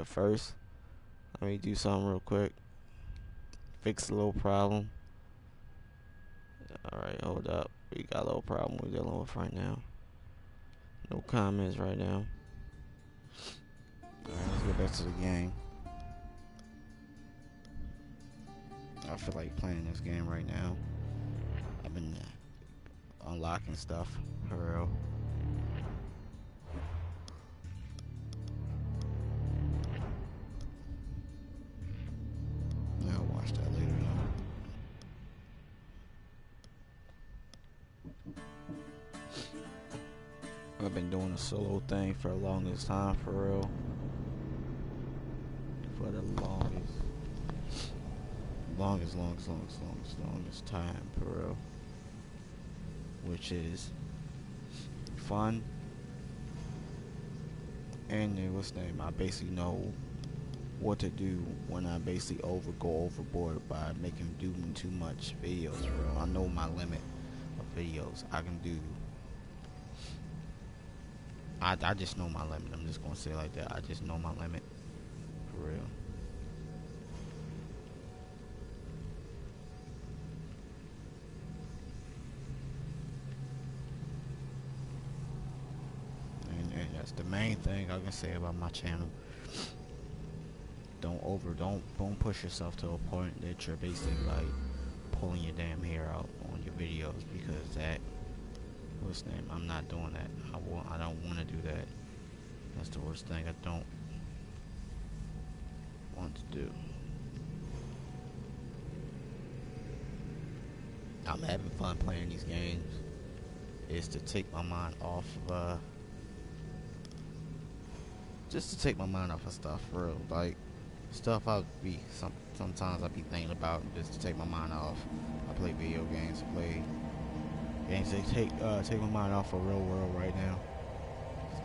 But first, let me do something real quick. Fix a little problem. Alright, hold up. We got a little problem we're dealing with right now. No comments right now. Alright, let's get back to the game. I feel like playing this game right now. I've been unlocking stuff for real. I'll watch that later though. I've been doing a solo thing for the longest time, for real. For the longest time, for real. Which is fun. And what's the name? I basically know what to do when I basically go overboard by making doing too much videos, for real. I know my limit of videos I can do. I just know my limit. I'm just gonna say it like that. I just know my limit, for real. And that's the main thing I can say about my channel. Don't push yourself to a point that you're basically like pulling your damn hair out on your videos, because that, what's the name? I'm not doing that. I don't want to do that. That's the worst thing I don't want to do. I'm having fun playing these games. It's to take my mind off of just to take my mind off of stuff, for real. Like stuff sometimes I be thinking about, just to take my mind off. I play video games, play games that take my mind off of real world right now.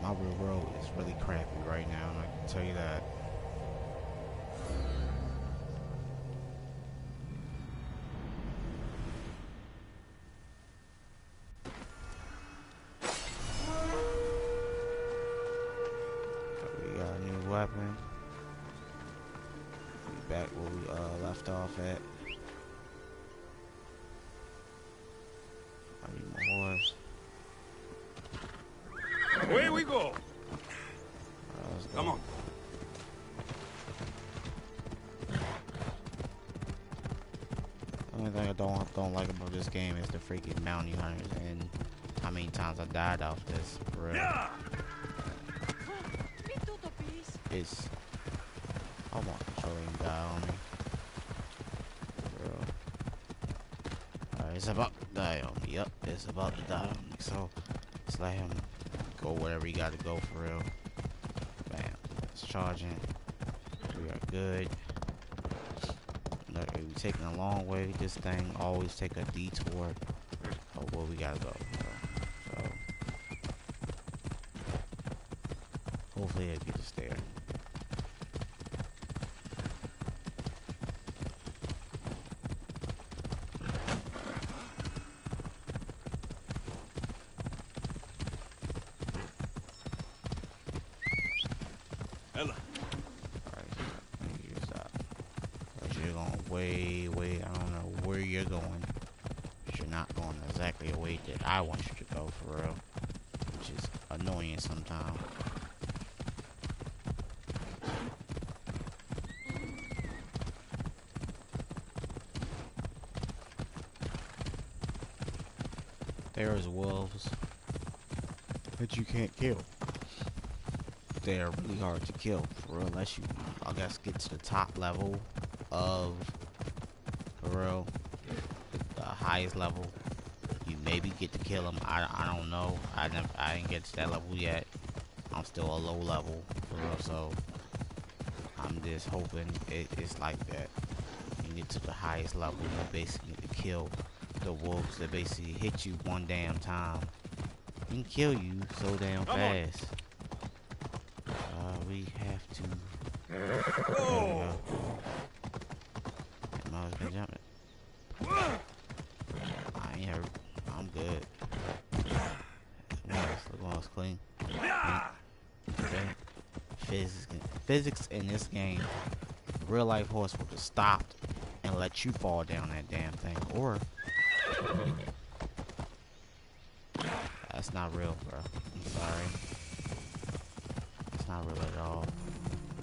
My real world is really crappy right now, and I can tell you that. We got a new weapon. We back where we left off at. I need my horse. Away we go. Come on. The only thing I don't like about this game is the freaking bounty hunters and how many times I died off this. For real. Yeah. It's I want to control him die on me. For real. Alright, it's about to die on me. Yep, it's about to die on me. So let's let him go whatever he got to go, for real. Bam. It's charging. We are good. Look, we taking a long way. This thing always take a detour of where we gotta go. So hopefully it gets us there. Way, I don't know where you're going. You're not going exactly the way that I want you to go, for real. Which is annoying sometimes. There's wolves that you can't kill. They're really hard to kill, for real, unless you, I guess, get to the top level of, for real, the highest level. You maybe get to kill them. I don't know. I didn't get to that level yet. I'm still a low level, for real, so I'm just hoping it's like that. You get to the highest level, you basically need to kill the wolves that basically hit you one damn time and kill you so damn fast. We have to. Oh. I was been jumping. I ain't hurt. I'm good. Look at us clean. Okay. Fizz is good. physics in this game, a real life horse would have stopped and let you fall down that damn thing. Or that's not real, bro. I'm sorry. It's not real at all.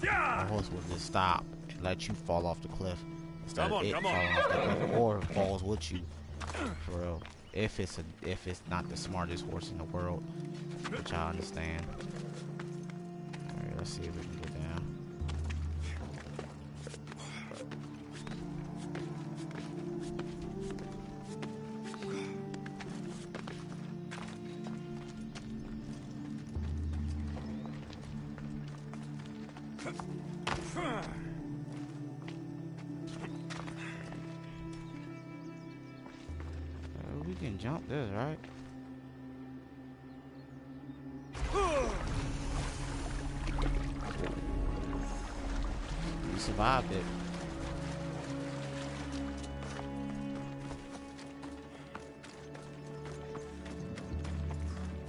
A horse would just stop and let you fall off the cliff instead of it falling off the cliff, or falls with you. For real. If it's not the smartest horse in the world, which I understand. Alright, let's see if we can get down. We can jump this, right? We survived it.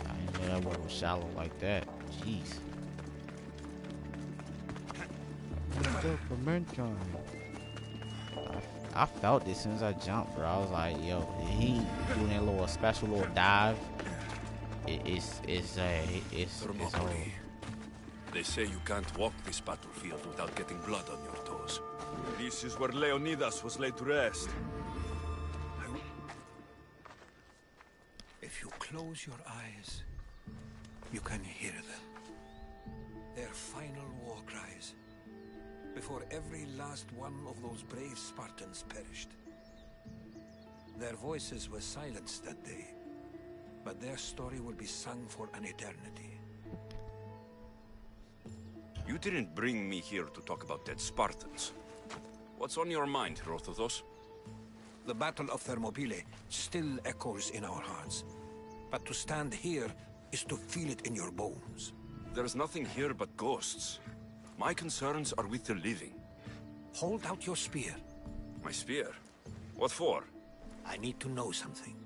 I didn't know that water was shallow like that. Jeez. I felt this as soon as I jumped, bro. I was like, yo, he doing that little special little dive. It's over. They say you can't walk this battlefield without getting blood on your toes. This is where Leonidas was laid to rest. If you close your eyes, you can hear them. Their final war cries. Before every last one of those brave Spartans perished. Their voices were silenced that day, but their story will be sung for an eternity. You didn't bring me here to talk about dead Spartans. What's on your mind, Rothothos? The Battle of Thermopylae still echoes in our hearts, but to stand here is to feel it in your bones. There's nothing here but ghosts. My concerns are with the living. Hold out your spear. My spear? What for? I need to know something.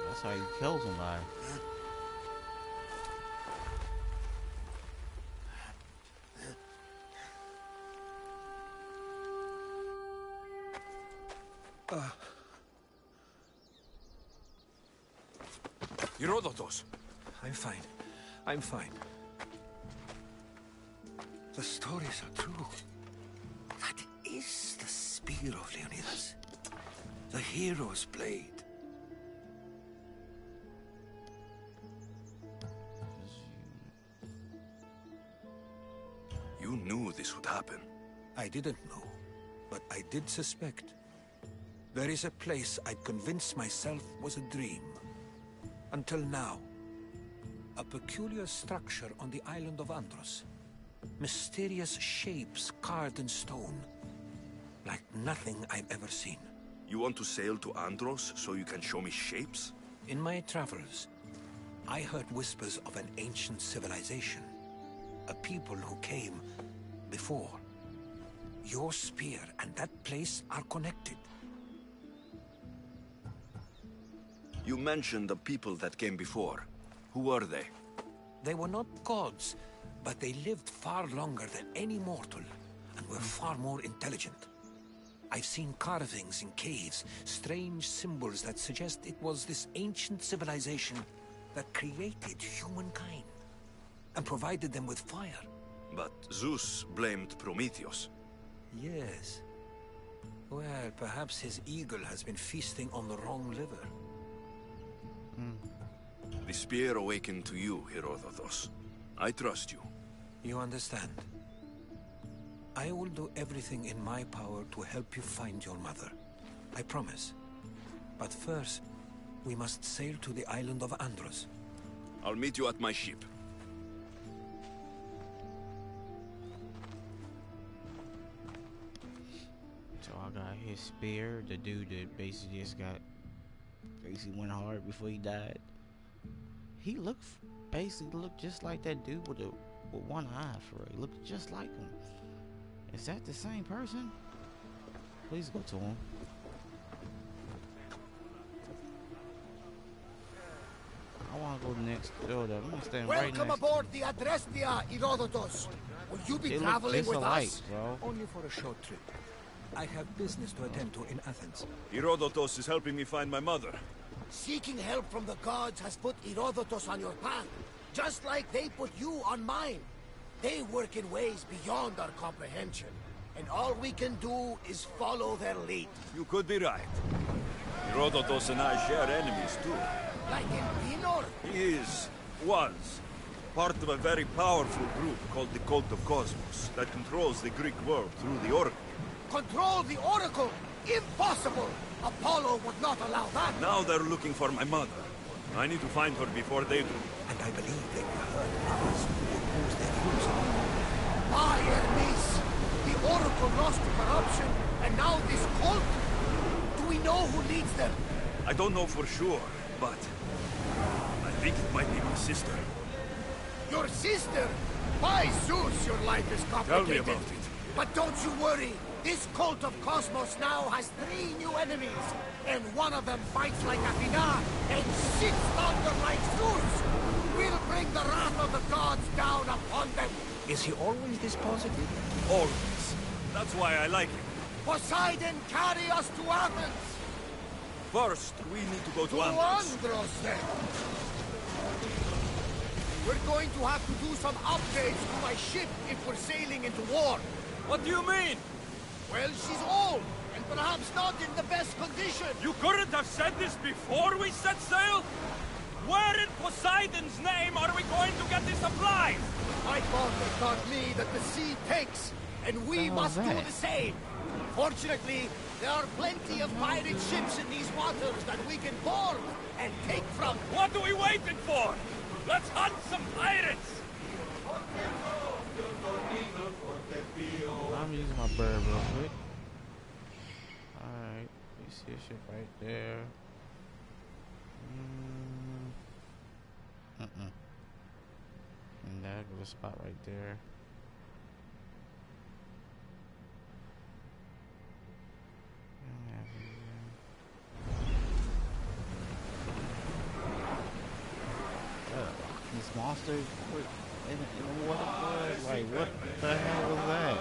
That's how you kill somebody. Herodotus! I'm fine. I'm fine. The stories are true. hero, Leonidas. The hero's blade. You knew this would happen. I didn't know, but I did suspect. There is a place I'd convinced myself was a dream. Until now. A peculiar structure on the island of Andros. Mysterious shapes carved in stone. Like nothing I've ever seen. You want to sail to Andros so you can show me shapes? In my travels, I heard whispers of an ancient civilization. A people who came before. Your spear and that place are connected. You mentioned the people that came before. Who were they? They were not gods, but they lived far longer than any mortal, and were far more intelligent. I've seen carvings in caves, strange symbols that suggest it was this ancient civilization that created humankind, and provided them with fire. But Zeus blamed Prometheus. Yes. Well, perhaps his eagle has been feasting on the wrong liver. The spear awakened to you, Herodotus. I trust you. You understand? I will do everything in my power to help you find your mother. I promise. But first, we must sail to the island of Andros. I'll meet you at my ship. So I got his spear, the dude that basically just went hard before he died. He basically looked just like that dude with one eye for real. He looked just like him. Is that the same person? Please go to him. I want to go next door. I'm gonna stand right next. Welcome aboard the Adrestia, Herodotus. Will you be They look traveling just with alike, us? bro. Only for a short trip. I have business to attend to in Athens. Herodotus is helping me find my mother. Seeking help from the gods has put Herodotus on your path, just like they put you on mine. They work in ways beyond our comprehension, and all we can do is follow their lead. You could be right. Herodotus and I share enemies too. Like in Pinor? He was, part of a very powerful group called the Cult of Cosmos that controls the Greek world through the Oracle. Control the Oracle? Impossible! Apollo would not allow that. Now they're looking for my mother. I need to find her before they do. And I believe they will hurt others who oppose their views on it. Ah, Hermes! The Oracle lost to corruption, and now this cult? Do we know who leads them? I don't know for sure, but I think it might be my sister. Your sister? By Zeus, your life is complicated. Tell me about it. But don't you worry. This cult of Cosmos now has 3 new enemies. And one of them fights like Athena and shits thunder like Zeus. We'll bring the wrath of the gods down upon them. Is he always this positive? Always. That's why I like him. Poseidon, carry us to Athens. First, we need to go to To Andros. Andros, then. We're going to have to do some upgrades to my ship if we're sailing into war. What do you mean? Well, she's old, and perhaps not in the best condition. You couldn't have said this before we set sail? Where in Poseidon's name are we going to get the supplies? My father taught me that the sea takes, and we must do the same. Fortunately, there are plenty of pirate ships in these waters that we can board and take from. What are we waiting for? Let's hunt some pirates! I'm using my bird real quick. Alright, you see a ship right there. And that good spot right there. These monsters in the water, like what the hell was that?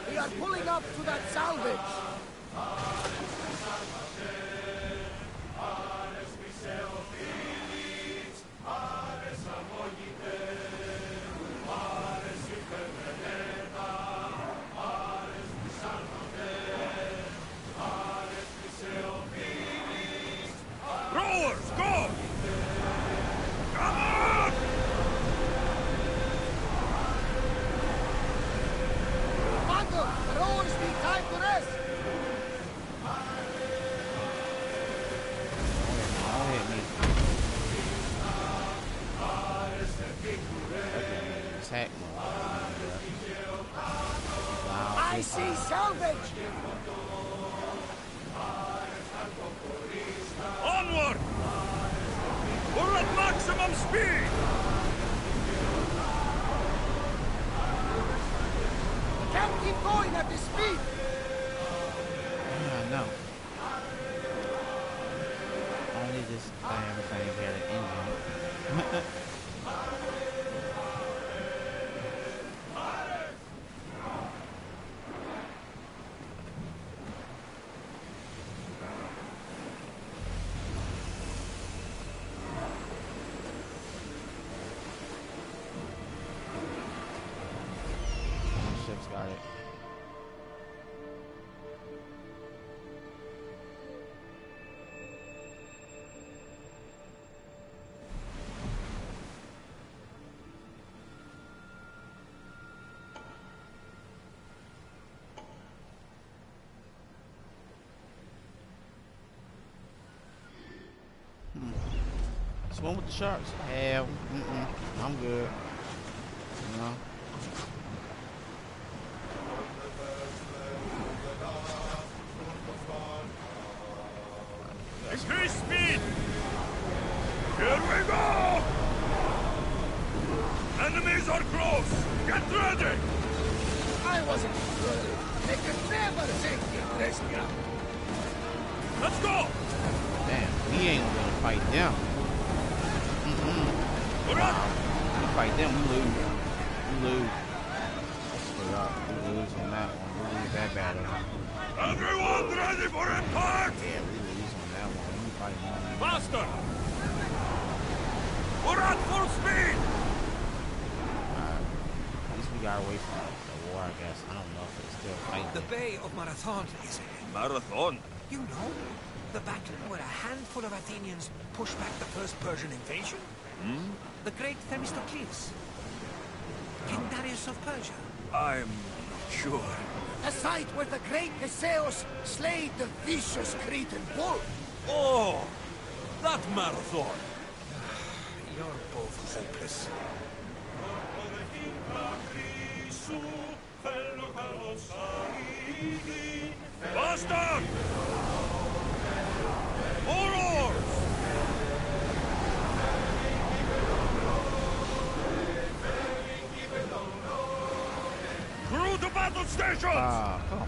We are pulling up to that salvage. attack mode. I see salvage! Onward! We're at maximum speed! Can't keep going at this speed! Yeah, I know. Only this damn thing had an engine. Ship's got it. Swim with the sharks? Hell, I'm good. You know. Increase speed! Here we go! Enemies are close! Get ready! I wasn't good. They could never safely press me up. Let's go! Damn, we ain't gonna fight them. We're up! We fight them, we lose. We lose. Straight up, we lose on that one. We lose that battle. Everyone ready for impact! Yeah, we lose on that one. We fight them. Faster! We're at full speed! At least we got away from the war, I guess. I don't know if it's still fighting. The Bay of Marathon is ahead. Marathon? You know, the battle where a handful of Athenians pushed back the first Persian invasion? The great Themistocles. King Darius of Persia. I'm not sure. The site where the great Theseus slayed the vicious Cretan bull. Oh! That marathon! You're both hopeless. Faster! More oars! Crew to battle stations! Come on.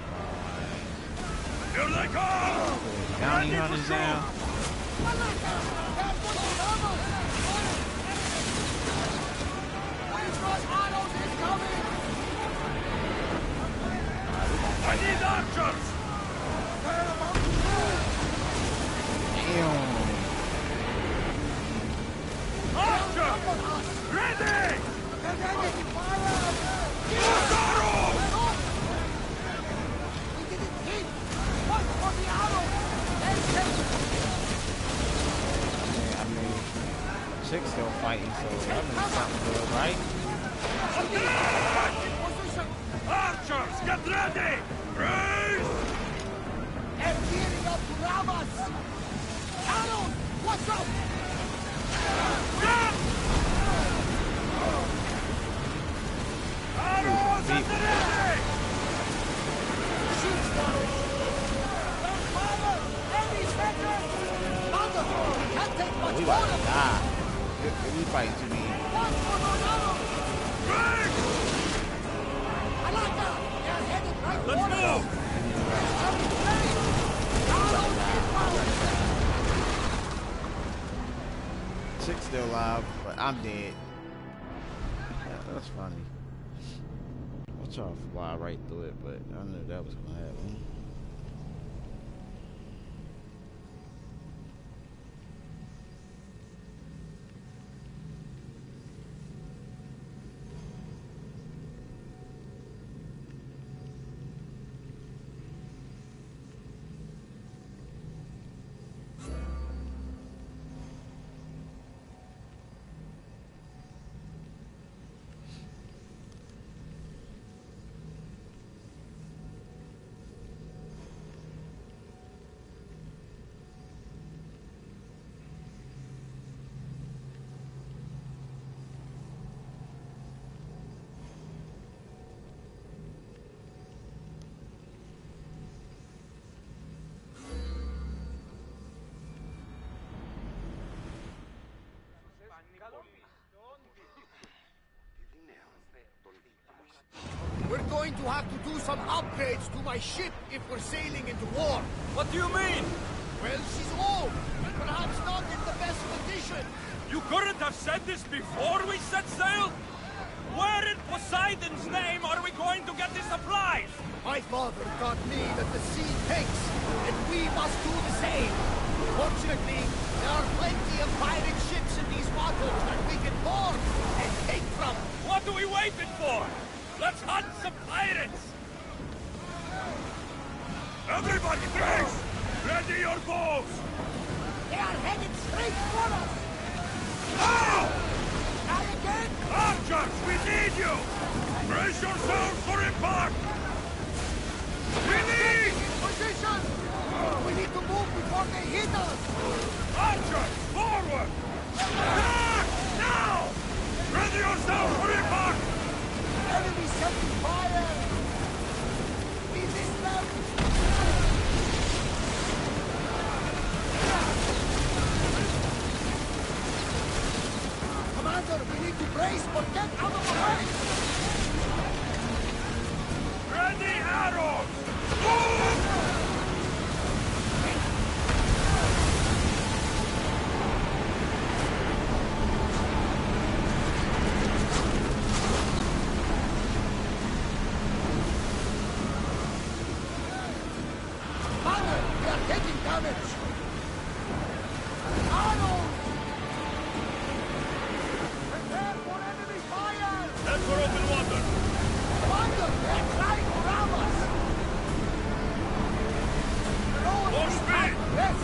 Here they come! Bounty Ready for hunters shoot! down. I need archers! Damn. Archers! Ready! Arrows! Yeah, I mean, chick's still fighting, so that means something good, right? Attack! Archers, get ready! Raise! And gearing up to ram us! Arrows! What's up? Get! Arrows at the ready! Ships down! Father! Enemies veteran! Mother! Can't take much We more about of to die. We fighting too many. One for those arrows! Raise! Alaka! They're headed right Let's for us! move! Coming ready! Arrows inbound! Chick's still alive, but I'm dead. Yeah, that's funny. I tried to fly right through it, but I knew that was gonna happen. going to have to do some upgrades to my ship if we're sailing into war. What do you mean? Well, she's old. Perhaps not in the best condition. You couldn't have said this before we set sail? Where in Poseidon's name are we going to get the supplies? My father taught me that the sea takes, and we must do the same. Fortunately, there are plenty of pirate ships in these waters that we can board and take from. What are we waiting for? Let's hunt some pirates! Everybody, brace! Ready your bows! They are headed straight for us! Now! Try again! Archers, we need you! Brace yourselves for impact! We need! In position! We need to move before they hit us! Archers, forward! Attack! Now! Ready yourselves for impact! Enemy setting fire! Resist them! Commander, we need to brace, but get out of the way! Ready arrows! Move! Commander, we are taking damage! Arrows! Prepare for enemy fire! Head for open water! Commander, they're trying to ram us! Roll More this speed! back, yes!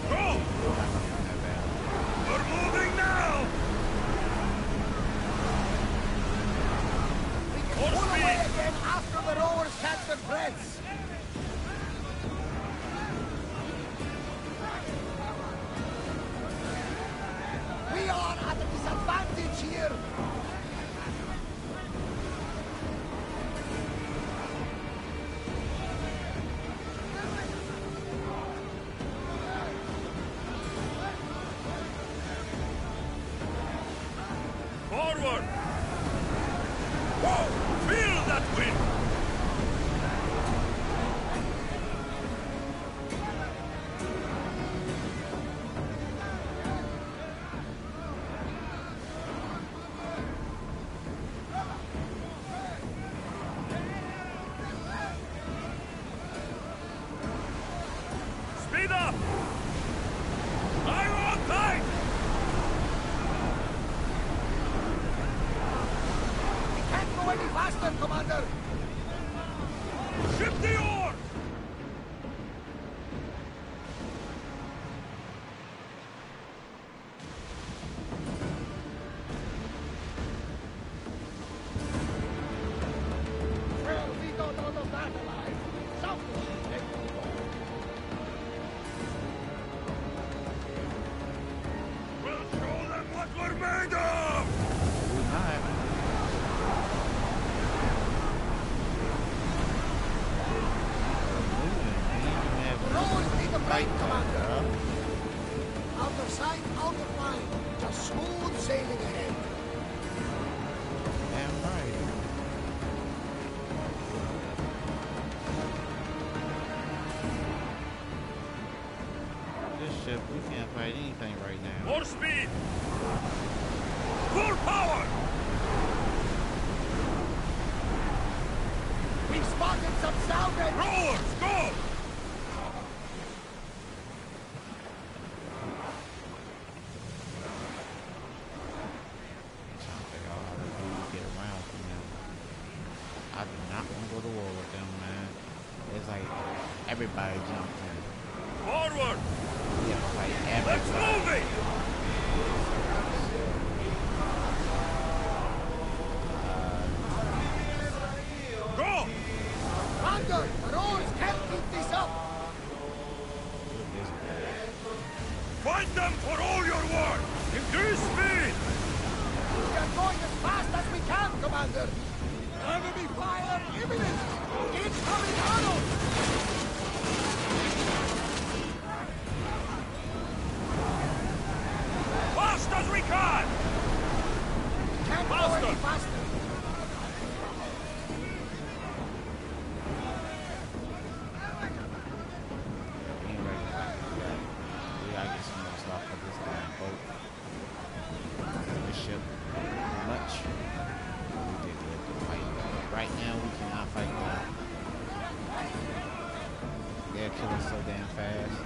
Go! We're moving now! We can More pull speed! away again after the rowers catch their breaths! We are at a disadvantage here! Forward! Whoa! Feel that wind! Speed up! I'm on tight! We can't go any faster, Commander! Ship the oars! Well, we got out of that alive. Something let me go. We'll show them what we're made of! We might. The rowers need a break, Commander. Out of sight, out of mind. Just smooth sailing ahead. Damn right. This ship, we can't fight anything right now. More speed! Full power! We've spotted some salvage. Rowers, go! Trying to figure out how to get around from them. I do not want to go to war with them, man. It's like everybody jumped in. Forward! Yeah, like Let's everybody. move it! Go! Commander, the rowers can't keep this up. Fight them for all you're worth! Increase speed! We are going as fast as we can, Commander. Enemy fire imminent! Incoming Arnold! Fast as we can! Can't go Faster! any faster. We ain't ready to fight. We gotta get some more stuff for this damn boat. This ship. Pretty much. We did good to fight. But right now, we cannot fight that. They'll kill us so damn fast.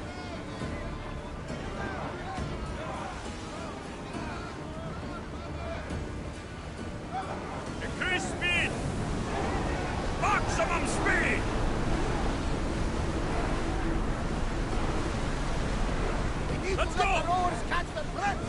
Increase speed! Maximum speed! We need Let's to let go! the rowers catch the threats.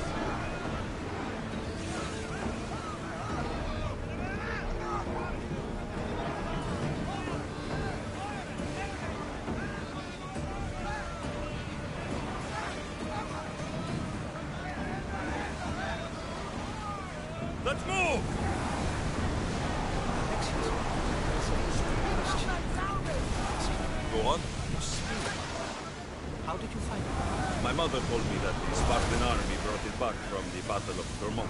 Let's move! Go on. How did you find it? My mother told me that the Spartan army brought it back from the Battle of Thermopylae.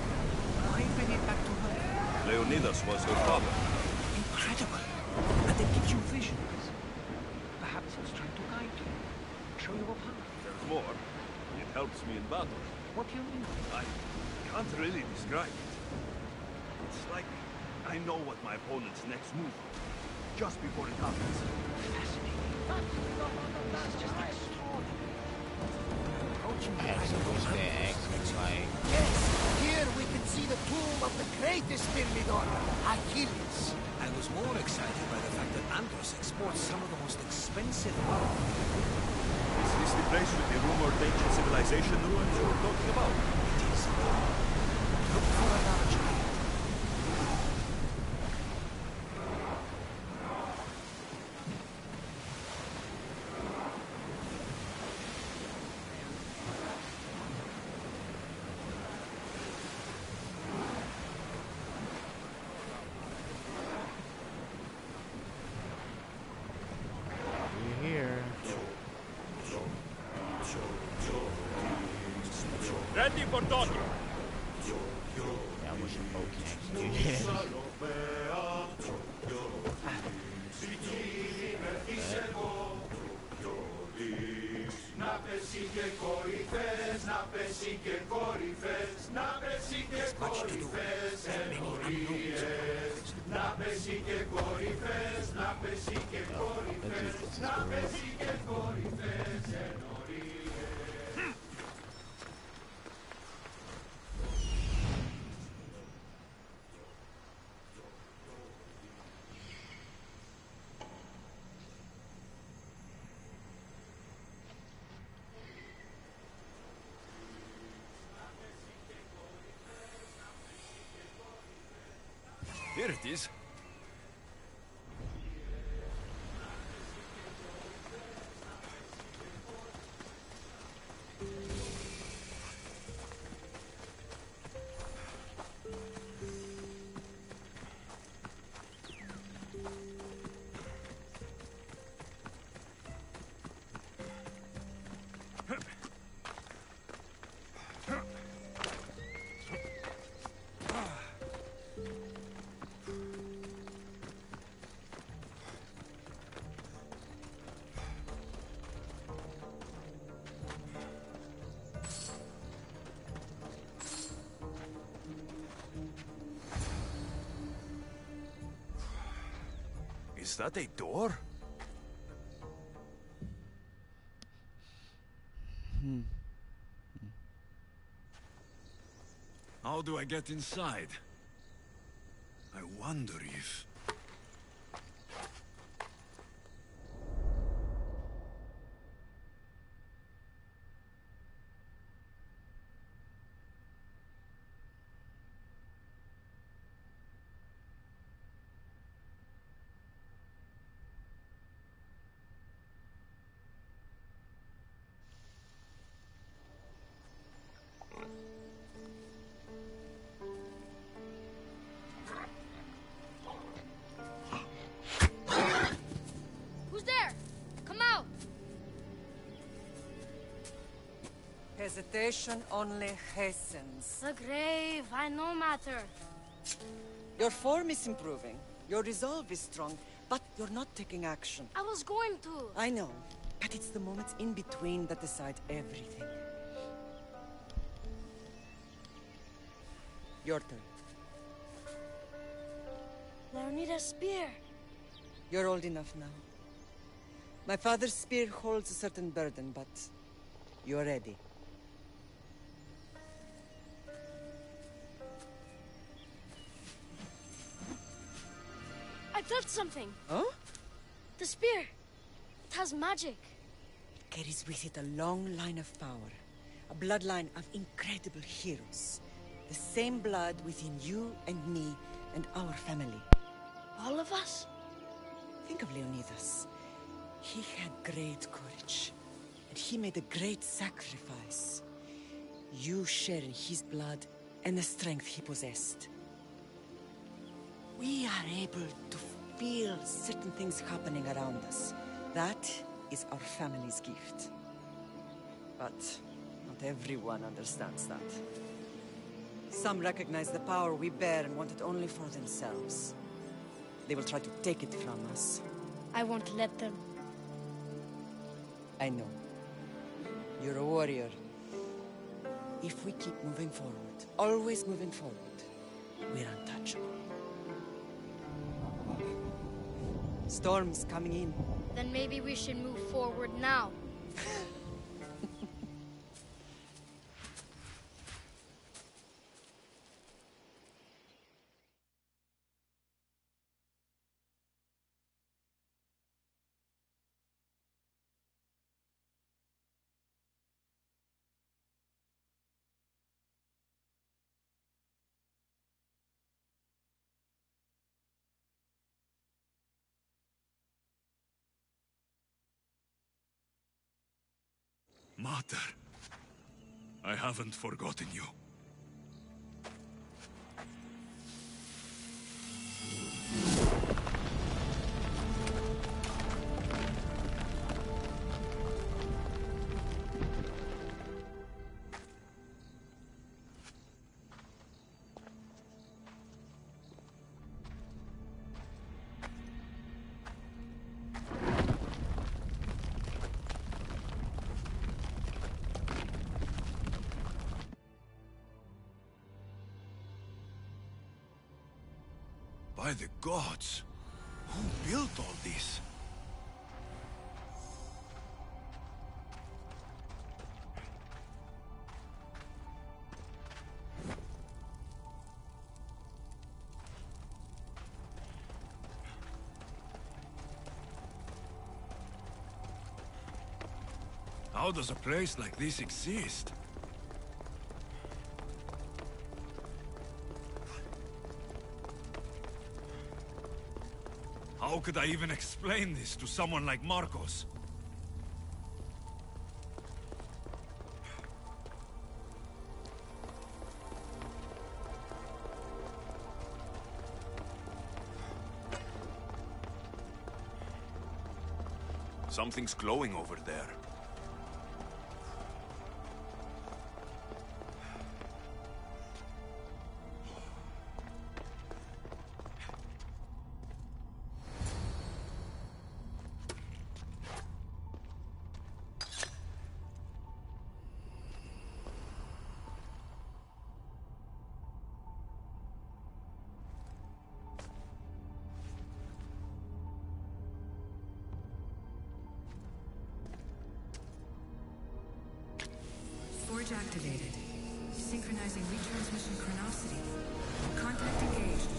Why bring it back to her? Leonidas was her father. Incredible! And it gives you visions. Perhaps it's trying to guide you. Show you a path. There's more. It helps me in battle. What do you mean? I can't really describe it. It's like I know what my opponent's next move is, just before it happens. Fascinating. That's just extraordinary. Approaching I actually wish they asked me, like, Yes, here we can see the tomb of the greatest Myrmidon, Achilles. I was more excited by the fact that Andros exports some of the most expensive art. Is this the place with the rumored ancient civilization ruins you were talking about? It is. Look for a large eye. we're here. Ready for docking! Yeah, I wish a boat can actually do that. There's much to do. And many unknowns. Let's do this for real. Here it is. Is that a door? How do I get inside? I wonder if... Temptation only hastens. The grave, I no matter. Your form is improving. Your resolve is strong, but you're not taking action. I was going to. I know, but it's the moments in between that decide everything. Your turn. Leonida's spear. You're old enough now. My father's spear holds a certain burden, but you're ready. I felt something. Huh? The spear. It has magic. It carries with it a long line of power. A bloodline of incredible heroes. The same blood within you and me and our family. All of us? Think of Leonidas. He had great courage. And he made a great sacrifice. You share in his blood and the strength he possessed. We are able to feel certain things happening around us. That is our family's gift. But not everyone understands that. Some recognize the power we bear and want it only for themselves. They will try to take it from us. I won't let them. I know. You're a warrior. If we keep moving forward, always moving forward, we're untouchable. Storm's coming in. Then maybe we should move forward now. Mater, I haven't forgotten you. By the gods! Who built all this? How does a place like this exist? How could I even explain this to someone like Marcos? Something's glowing over there. Forge activated. Synchronizing retransmission chronicity. Contact engaged.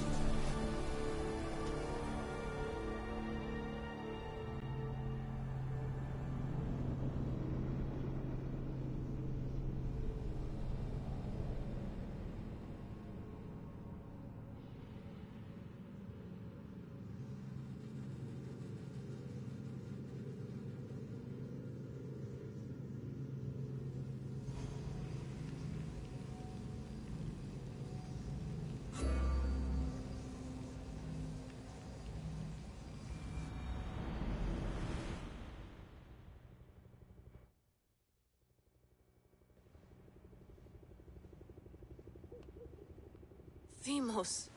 Themos.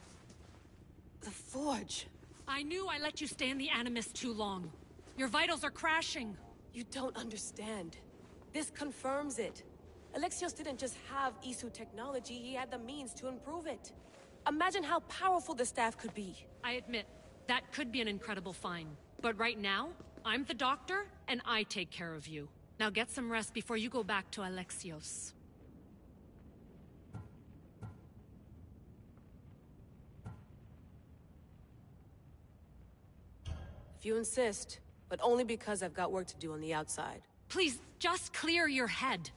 The Forge. I knew I let you stay in the Animus too long. Your vitals are crashing. You don't understand. This confirms it. Alexios didn't just have Isu technology, he had the means to improve it. Imagine how powerful the staff could be. I admit, that could be an incredible find. But right now, I'm the doctor, and I take care of you. Now get some rest before you go back to Alexios. If you insist, but only because I've got work to do on the outside. Please, just clear your head.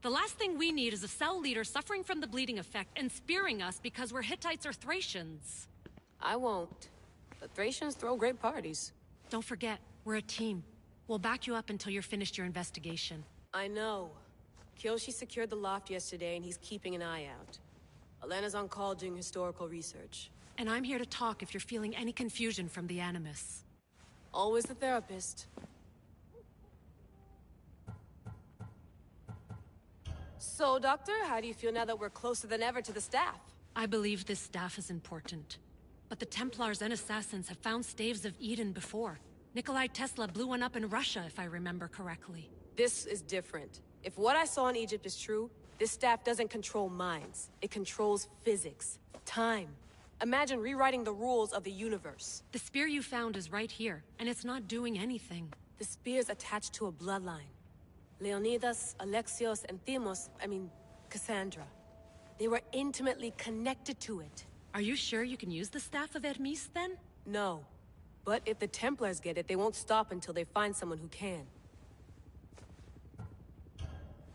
The last thing we need is a cell leader suffering from the bleeding effect and spearing us because we're Hittites or Thracians. I won't. The Thracians throw great parties. Don't forget, we're a team. We'll back you up until you're finished your investigation. I know. Kyoshi secured the loft yesterday and he's keeping an eye out. Elena's on call doing historical research. And I'm here to talk if you're feeling any confusion from the Animus. Always the therapist. So, Doctor, how do you feel now that we're closer than ever to the staff? I believe this staff is important. But the Templars and Assassins have found staves of Eden before. Nikolai Tesla blew one up in Russia, if I remember correctly. This is different. If what I saw in Egypt is true, this staff doesn't control minds. It controls physics, time. Imagine rewriting the rules of the universe. The spear you found is right here, and it's not doing anything. The spear's attached to a bloodline. Leonidas, Alexios, and Cassandra. They were intimately connected to it. Are you sure you can use the Staff of Hermes, then? No. But if the Templars get it, they won't stop until they find someone who can.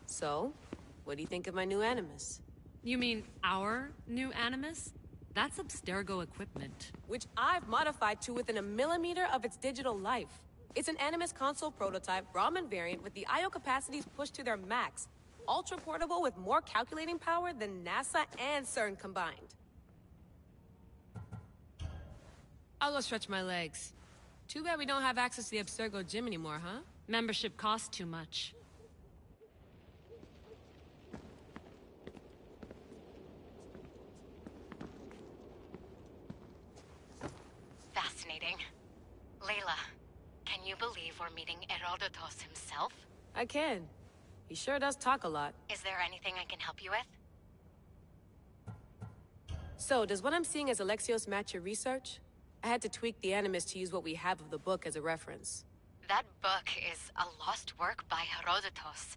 So, what do you think of my new Animus? You mean our new Animus? That's Abstergo equipment. Which I've modified to within a millimeter of its digital life. It's an Animus console prototype, Raman variant with the I/O capacities pushed to their max. Ultra portable with more calculating power than NASA and CERN combined. I'll go stretch my legs. Too bad we don't have access to the Abstergo gym anymore, huh? Membership costs too much. Fascinating. Layla, can you believe we're meeting Herodotus himself? I can. He sure does talk a lot. Is there anything I can help you with? So, does what I'm seeing as Alexios match your research? I had to tweak the Animus to use what we have of the book as a reference. That book is a lost work by Herodotus.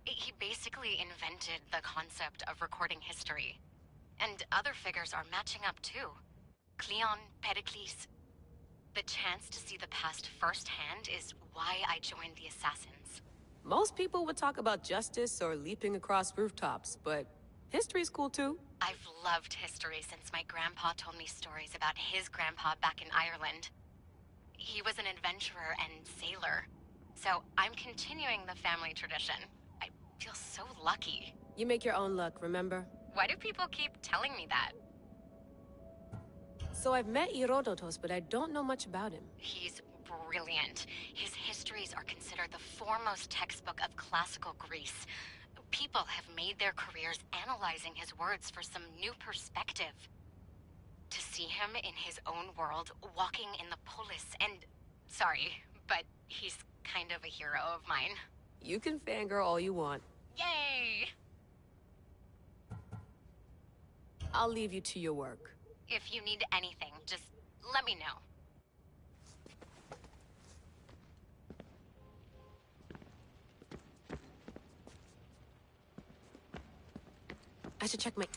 He basically invented the concept of recording history. And other figures are matching up too. Cleon, Pericles. The chance to see the past firsthand is why I joined the Assassins. Most people would talk about justice or leaping across rooftops, but history's cool too. I've loved history since my grandpa told me stories about his grandpa back in Ireland. He was an adventurer and sailor, so I'm continuing the family tradition. I feel so lucky. You make your own luck, remember? Why do people keep telling me that? So I've met Herodotus, but I don't know much about him. He's brilliant. His histories are considered the foremost textbook of classical Greece. People have made their careers analyzing his words for some new perspective. To see him in his own world, walking in the polis, and... Sorry, but he's kind of a hero of mine. You can fangirl all you want. Yay! I'll leave you to your work. If you need anything, just let me know. I should check my...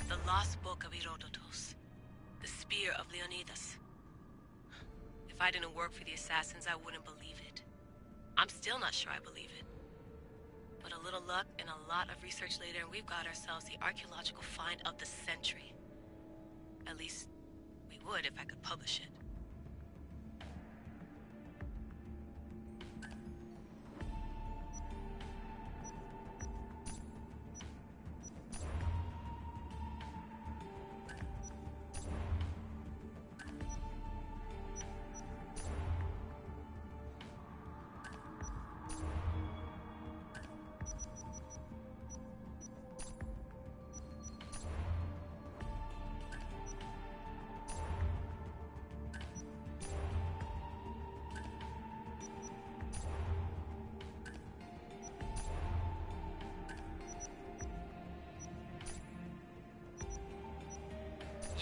The Lost Book of Herodotus. The Spear of Leonidas. If I didn't work for the Assassins, I wouldn't believe it. I'm still not sure I believe it. But a little luck and a lot of research later, and we've got ourselves the archaeological find of the century. At least, we would if I could publish it.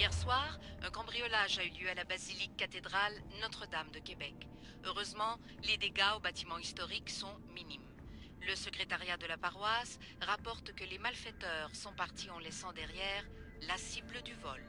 Hier soir, un cambriolage a eu lieu à la basilique cathédrale Notre-Dame de Québec. Heureusement, les dégâts au bâtiment historique sont minimes. Le secrétariat de la paroisse rapporte que les malfaiteurs sont partis en laissant derrière la cible du vol.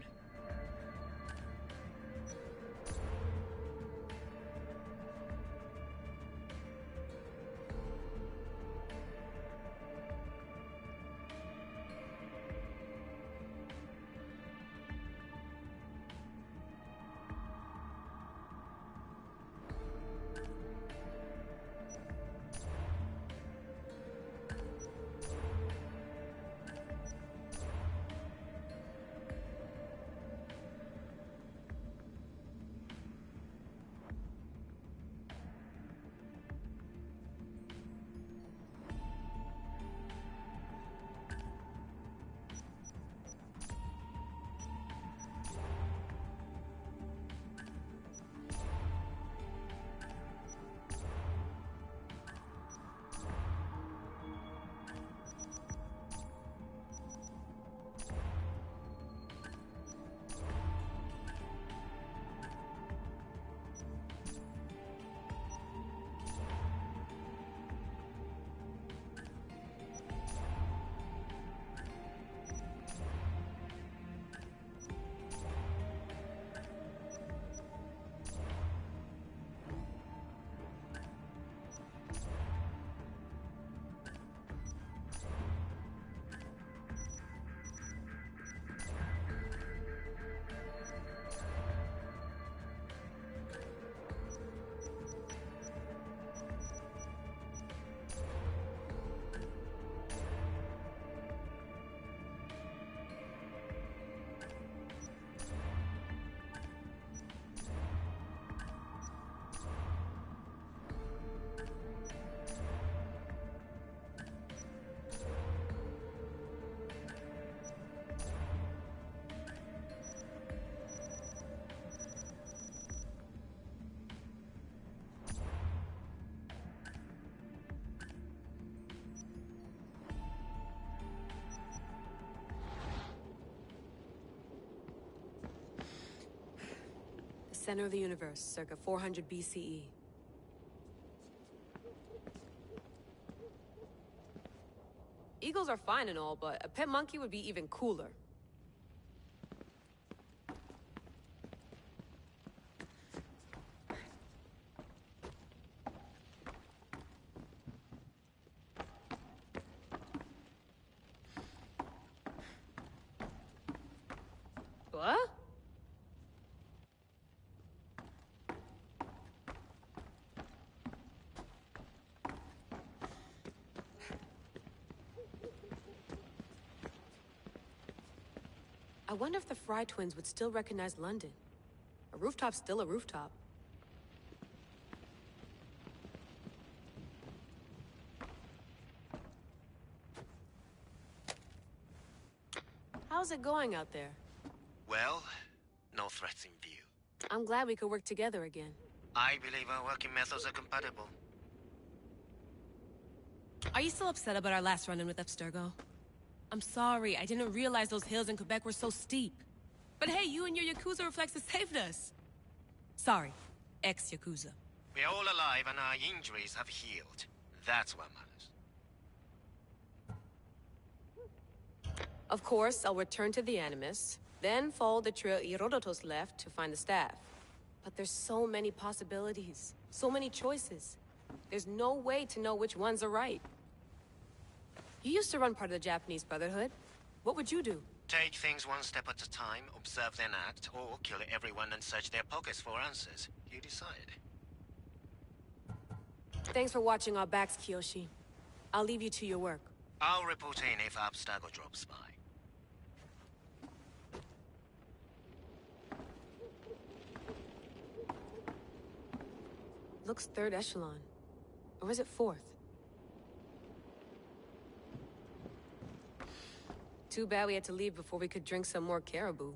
Center of the universe, circa 400 BCE. Eagles are fine and all, but a pet monkey would be even cooler. What? I wonder if the Fry twins would still recognize London. A rooftop's still a rooftop. How's it going out there? Well, no threats in view. I'm glad we could work together again. I believe our working methods are compatible. Are you still upset about our last run-in with Abstergo? I'm sorry, I didn't realize those hills in Quebec were so steep. But hey, you and your Yakuza reflexes saved us. Sorry, ex-Yakuza. We're all alive and our injuries have healed. That's what matters. Of course, I'll return to the Animus, then follow the trail Herodotus left to find the staff. But there's so many possibilities, so many choices. There's no way to know which ones are right. You used to run part of the Japanese Brotherhood. What would you do? Take things one step at a time, observe then act, or kill everyone and search their pockets for answers. You decide. Thanks for watching our backs, Kiyoshi. I'll leave you to your work. I'll report in if Abstergo drops by. Looks third echelon. Or is it fourth? Too bad we had to leave before we could drink some more caribou.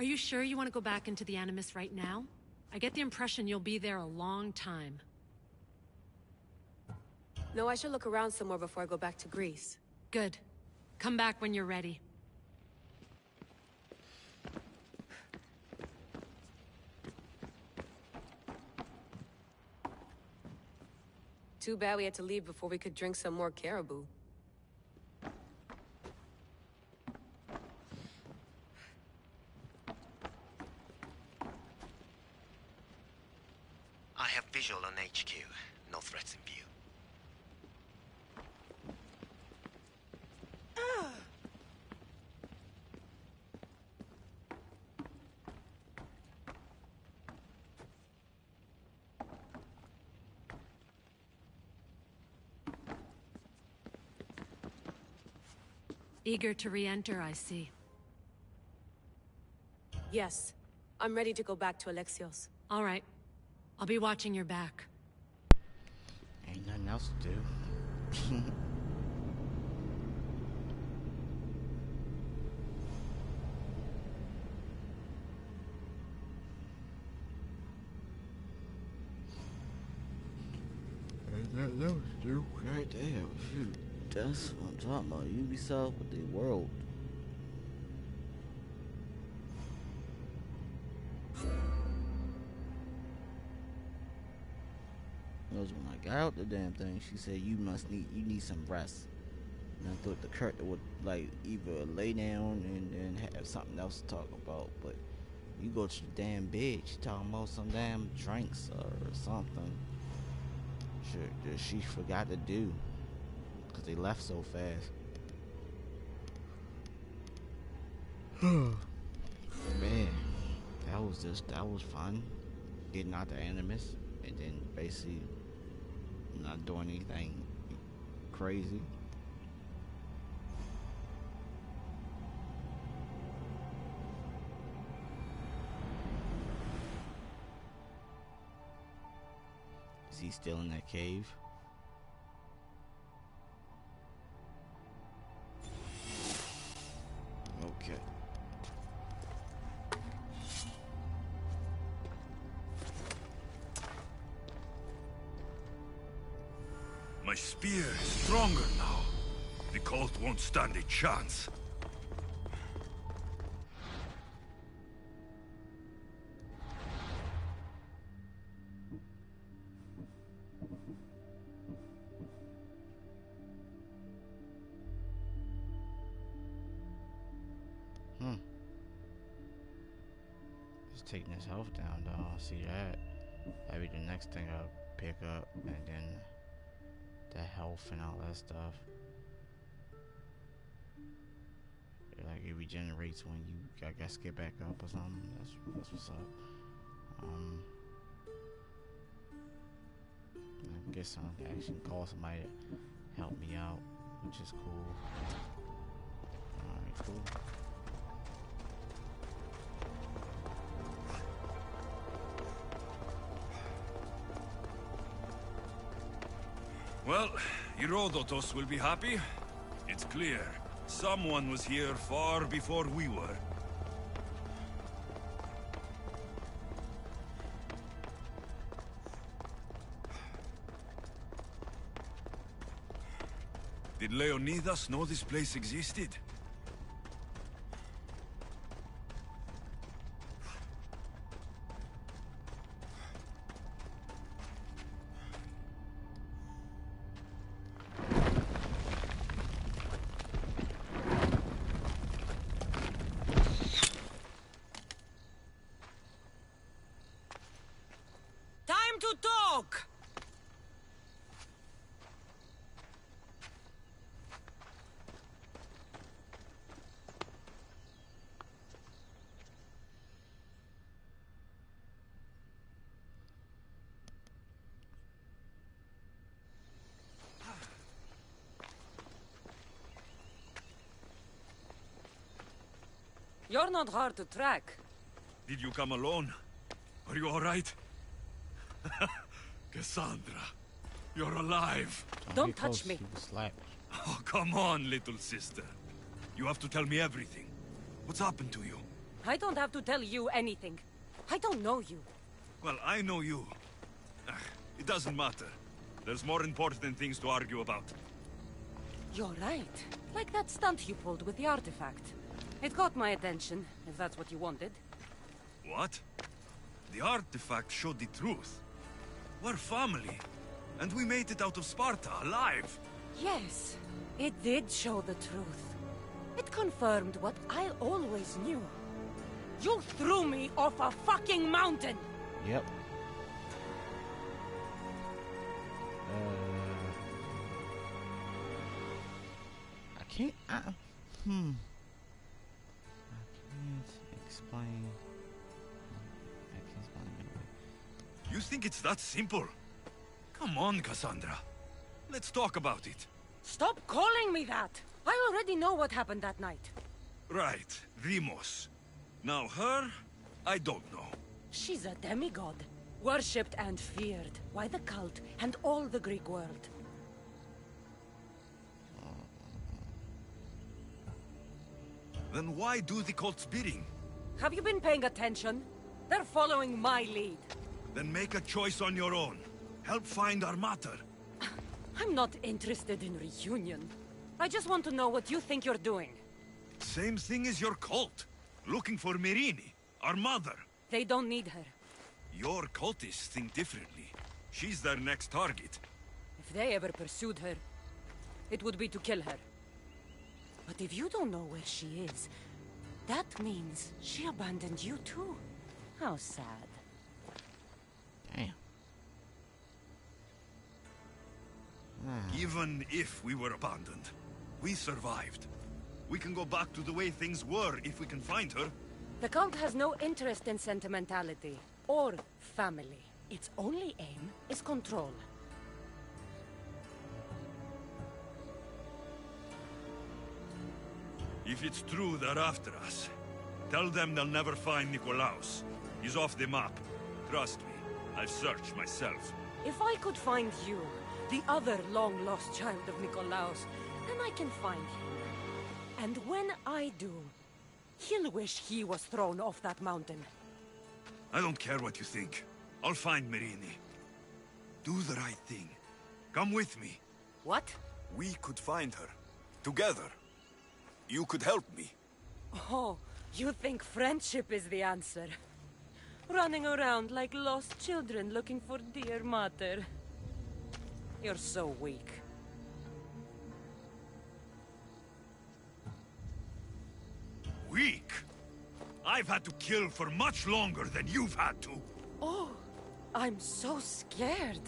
Are you sure you want to go back into the Animus right now? I get the impression you'll be there a long time. No, I should look around some more before I go back to Greece. Good. Come back when you're ready. Too bad we had to leave before we could drink some more caribou. I have visual on HQ. No threats in view. Eager to re-enter, I see. Yes. I'm ready to go back to Alexios. All right. I'll be watching your back. Ain't nothing else to do. Ain't nothing else to do. Right there. Shoot. That's what I'm talking about. Ubisoft with the world. When I got out the damn thing, she said you need some rest. And I thought the character would like either lay down and then have something else to talk about, but you go to the damn bed, she talking about some damn drinks or something. Sure, that she forgot to do because they left so fast. Man, that was fun. Getting out the Animus and then basically not doing anything crazy. Is he still in that cave? Okay. My spear is stronger now. The cult won't stand a chance. He's taking his health down though, I see that. That'll be the next thing I'll pick up, and then the health and all that stuff. Like it regenerates when you, I guess, get back up or something. That's what's up. I guess I can actually call somebody to help me out, which is cool. Alright, cool. Well, Herodotus will be happy. It's clear. Someone was here far before we were. Did Leonidas know this place existed? Time to talk! You're not hard to track. Did you come alone? Are you all right? Cassandra, you're alive. Don't touch me. Oh, come on, little sister. You have to tell me everything. What's happened to you? I don't have to tell you anything. I don't know you. Well, I know you. It doesn't matter. There's more important things to argue about. You're right. Like that stunt you pulled with the artifact. It caught my attention, if that's what you wanted. What? The artifact showed the truth. We're family. And we made it out of Sparta, alive. Yes, it did show the truth. It confirmed what I always knew. You threw me off a fucking mountain! Yep. I can't. I can't explain. I can't explain it. You think it's that simple? Come on, Cassandra. Let's talk about it. Stop calling me that! I already know what happened that night. Right, Demos. Now her, I don't know. She's a demigod. Worshipped and feared by the cult and all the Greek world. Then why do the cult's bidding? Have you been paying attention? They're following my lead. Then make a choice on your own. Help find our mater. I'm not interested in reunion. I just want to know what you think you're doing. Same thing as your cult. Looking for Myrrine, our mother. They don't need her. Your cultists think differently. She's their next target. If they ever pursued her, it would be to kill her. But if you don't know where she is, that means she abandoned you too. How sad. Damn. Even if we were abandoned, we survived. We can go back to the way things were if we can find her. The cult has no interest in sentimentality or family. Its only aim is control. If it's true they're after us, tell them they'll never find Nikolaos. He's off the map. Trust me, I'll search myself. If I could find you, the other long-lost child of Nikolaos, then I can find him. And when I do, he'll wish he was thrown off that mountain. I don't care what you think. I'll find Myrrine. Do the right thing. Come with me. What? We could find her. Together. You could help me. Oh, you think friendship is the answer? Running around like lost children looking for dear mother. You're so weak. Weak? I've had to kill for much longer than you've had to. Oh, I'm so scared.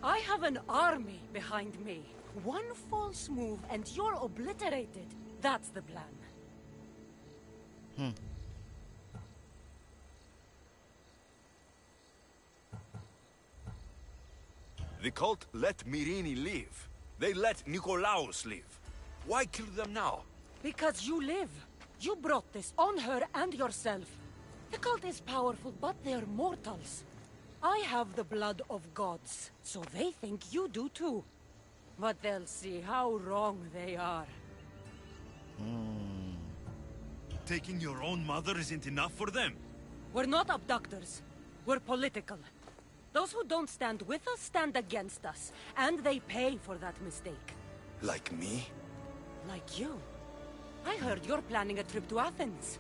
I have an army behind me. One false move and you're obliterated. That's the plan. The cult let Myrrine live. They let Nikolaos live. Why kill them now? Because you live. You brought this on her and yourself. The cult is powerful, but they're mortals. I have the blood of gods, so they think you do too. But they'll see how wrong they are. Taking your own mother isn't enough for them. We're not abductors. We're political. Those who don't stand with us stand against us, and they pay for that mistake. Like me? Like you. I heard you're planning a trip to Athens.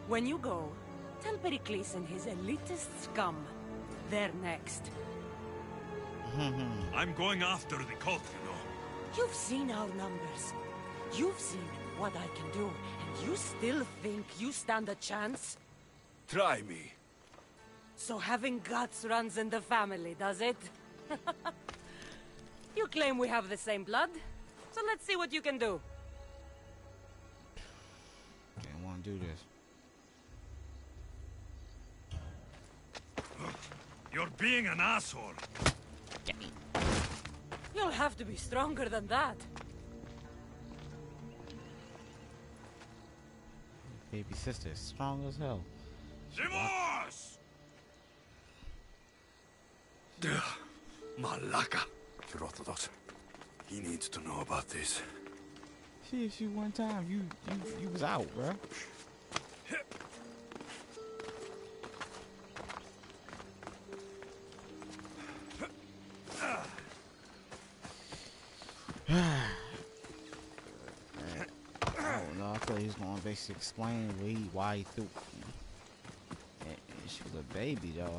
When you go, tell Pericles and his elitist scum. They're next. I'm going after the cult, you know. You've seen our numbers. You've seen what I can do, and you still think you stand a chance? Try me. So having guts runs in the family, does it? You claim we have the same blood, so let's see what you can do. Didn't want to do this. You're being an asshole. You'll have to be stronger than that. Baby sister is strong as hell. Demos! Malaka. Herodotus. He needs to know about this. She one time you was out, bruh. I don't know. I thought he was gonna basically explain why he threw. And she was a baby though.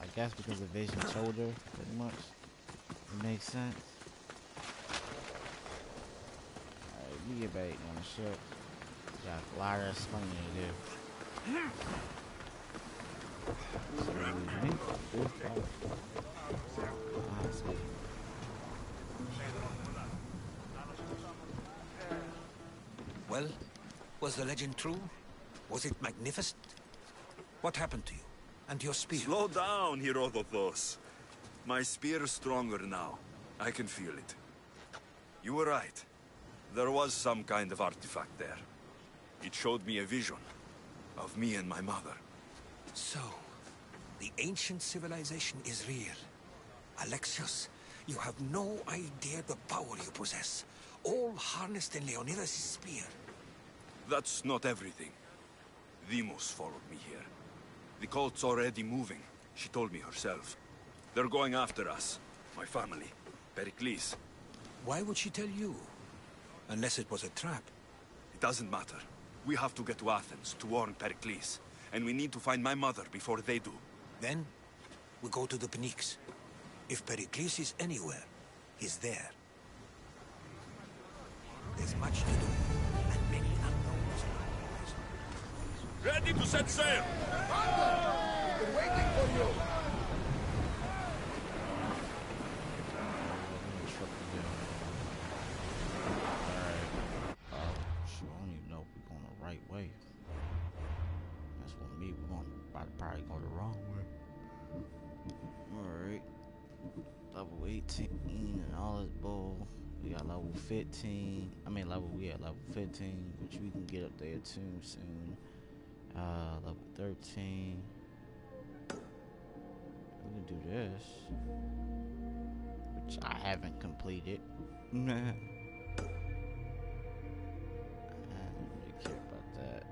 I guess because of Vision told her, pretty much. It makes sense. Alright, we get back on the ship. Got a lot of explaining to do. Well, was the legend true? Was it magnificent? What happened to you? And your spear? Slow down, Herodotus. My spear is stronger now. I can feel it. You were right. There was some kind of artifact there. It showed me a vision of me and my mother. So, the ancient civilization is real. Alexios, you have no idea the power you possess. All harnessed in Leonidas' spear. That's not everything. Demos followed me here. The cult's already moving. She told me herself. They're going after us. My family. Pericles. Why would she tell you? Unless it was a trap. It doesn't matter. We have to get to Athens to warn Pericles. And we need to find my mother before they do. Then, we go to the Pnyx. If Pericles is anywhere, he's there. There's much to do, and many unknowns on the horizon. Ready to set sail! Thunder! Been waiting for you! Shoot, I don't even know if we're going the right way. That's what me, we're going to probably go the wrong way. Alright. Level 18 and all this bull. We got level 15. We at level 15, which we can get up there too soon. Level 13. We can do this, which I haven't completed. I don't really care about that.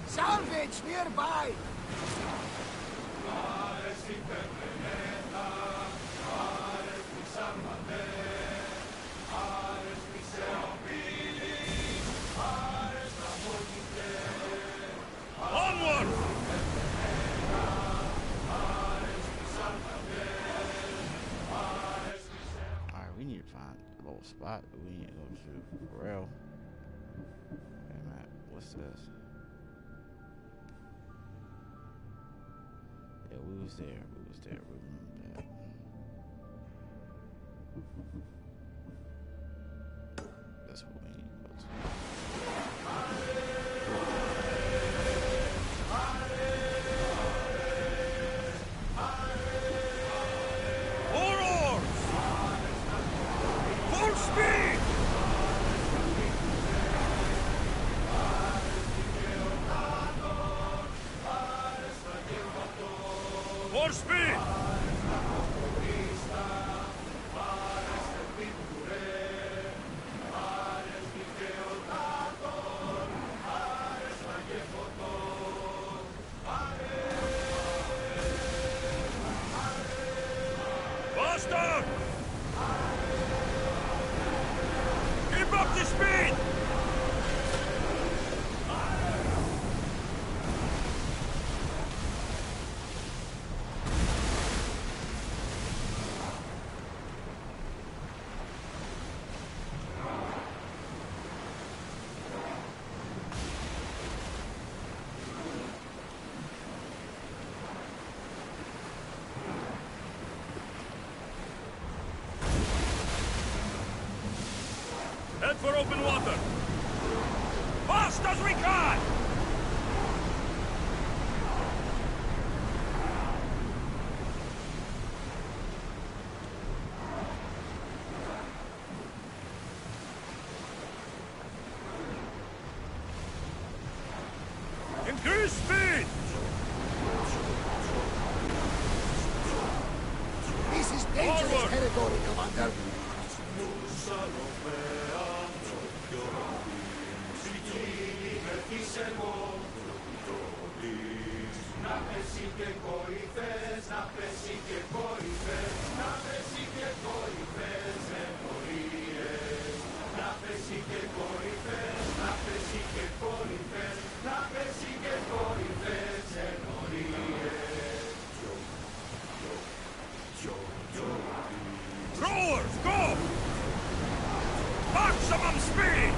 Salvage nearby! Onward! Alright, we need to find a little spot that we need to go to for real. Wait a minute, what's this? Yeah, we was there. We remember that. That's what we need to go to. Four oars! Full speed! More speed! Faster! Keep up the speed! Head for open water! Fast as we can! Increase speed! This is dangerous Forward! territory, Commander. Rowers, go! Maximum speed!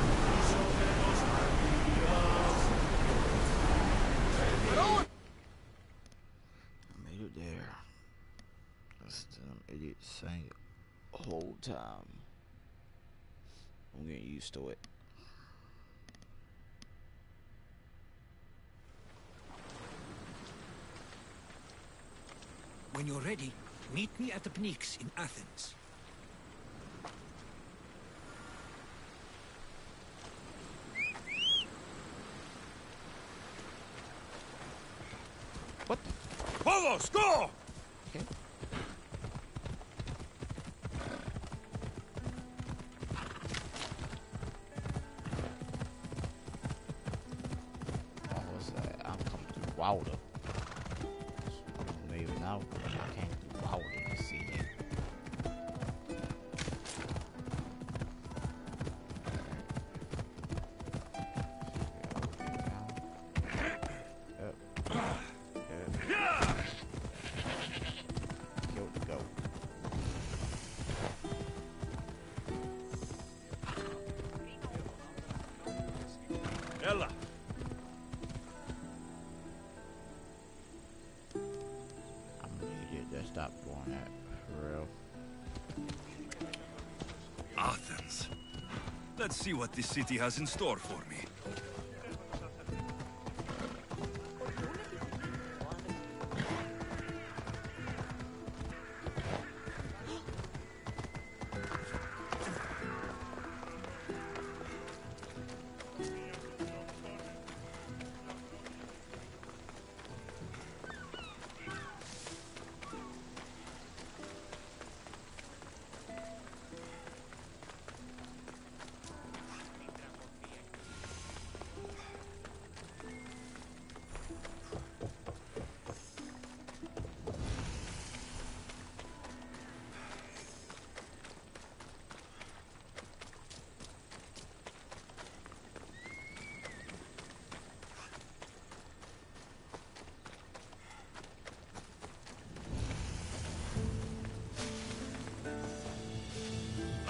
I made it there. That's them idiots saying it the whole time. I'm getting used to it. When you're ready, meet me at the Pnyx in Athens. What? Polos, go! Okay. Oh, what's that? I'm coming through water. Maybe now I came through water to see you. Ella. I'm gonna need to stop doing that for real. Athens. Let's see what this city has in store for me.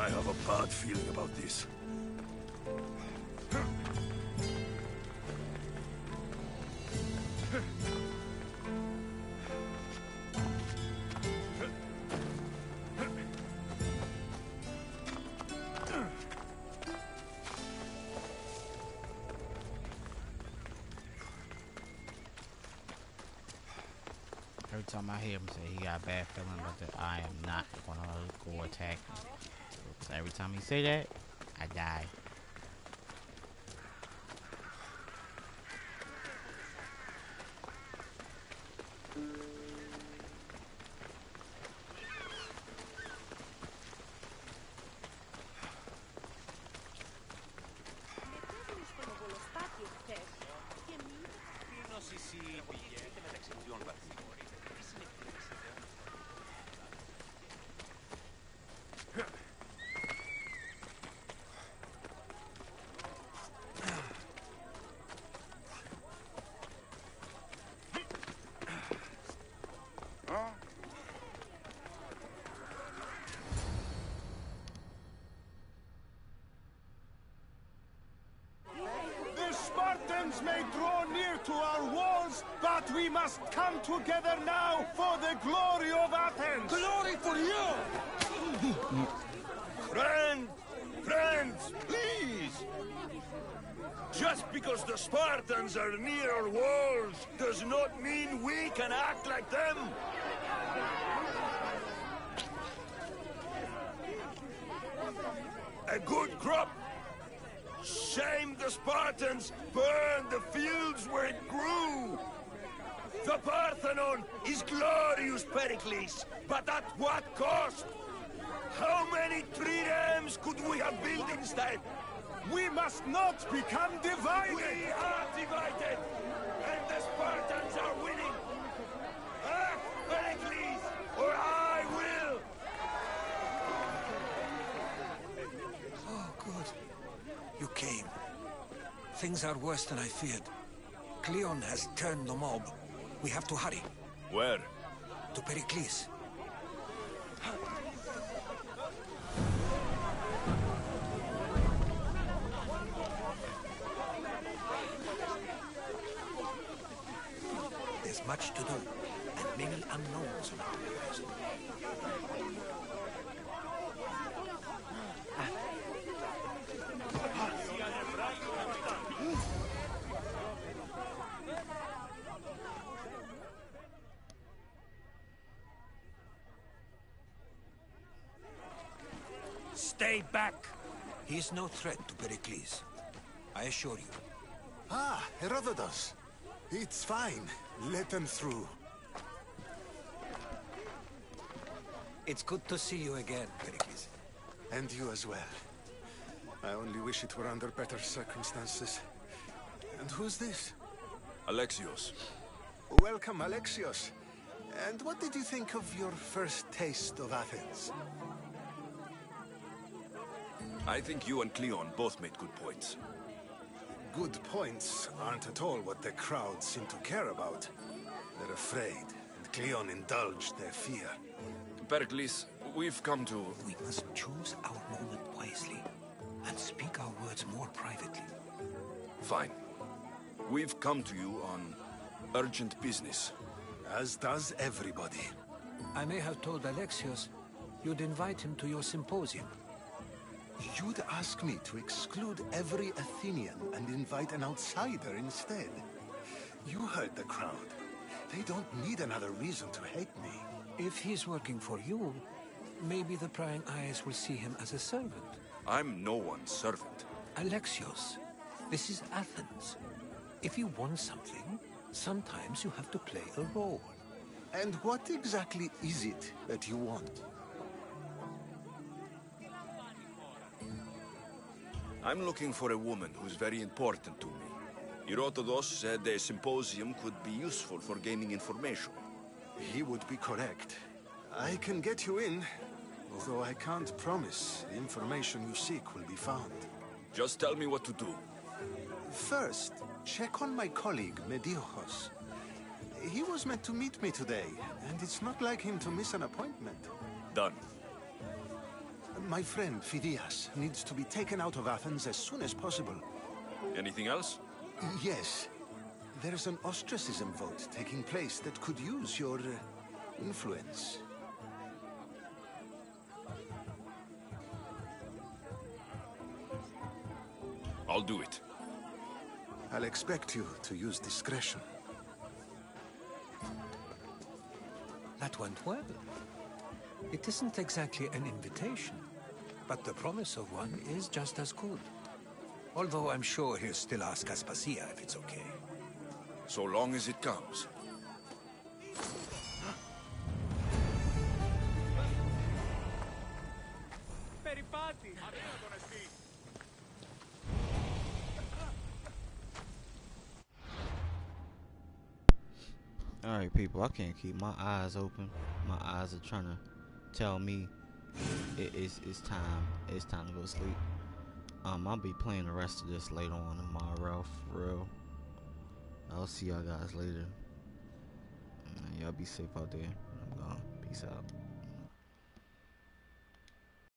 I have a bad feeling about this. Every time I hear him say he got a bad feeling about that, I am not gonna go attack him. So every time he say that, I die. The Spartans may draw near to our walls, but we must come together now for the glory of Athens! Glory for you! Friends, please! Just because the Spartans are near our walls does not mean we can act like them! A good crop! Shame the Spartans burned the fields where it grew! The Parthenon is glorious, Pericles, but at what cost? How many triremes could we have built instead? We must not become divided! We are divided, and the Spartans are winning! Things are worse than I feared. Cleon has turned the mob. We have to hurry. Where? To Pericles. There's much to do, and many unknowns on our horizon. Stay back! He is no threat to Pericles. I assure you. Ah, Herodotus. It's fine. Let them through. It's good to see you again, Pericles. And you as well. I only wish it were under better circumstances. And who's this? Alexios. Welcome, Alexios. And what did you think of your first taste of Athens? I think you and Cleon both made good points. Good points aren't at all what the crowd seem to care about. They're afraid, and Cleon indulged their fear. Pericles, we've come to... We must choose our moment wisely, and speak our words more privately. Fine. We've come to you on urgent business. As does everybody. I may have told Alexios you'd invite him to your symposium. You'd ask me to exclude every Athenian and invite an outsider instead. You heard the crowd. They don't need another reason to hate me. If he's working for you, maybe the prying eyes will see him as a servant. I'm no one's servant. Alexios, this is Athens. If you want something, sometimes you have to play a role. And what exactly is it that you want? I'm looking for a woman who's very important to me. Herodotus said a symposium could be useful for gaining information. He would be correct. I can get you in, although I can't promise the information you seek will be found. Just tell me what to do. First, check on my colleague, Mediochos. He was meant to meet me today, and it's not like him to miss an appointment. Done. My friend, Phidias, needs to be taken out of Athens as soon as possible. Anything else? Yes. There's an ostracism vote taking place that could use your influence. I'll do it. I'll expect you to use discretion. That went well. It isn't exactly an invitation, but the promise of one is just as good. Although I'm sure he'll still ask Aspasia if it's okay. So long as it comes. Alright, people, I can't keep my eyes open. My eyes are trying to tell me it's time to go to sleep. I'll be playing the rest of this later on tomorrow, for real. I'll see y'all guys later. Y'all be safe out there. I'm gone. Peace out.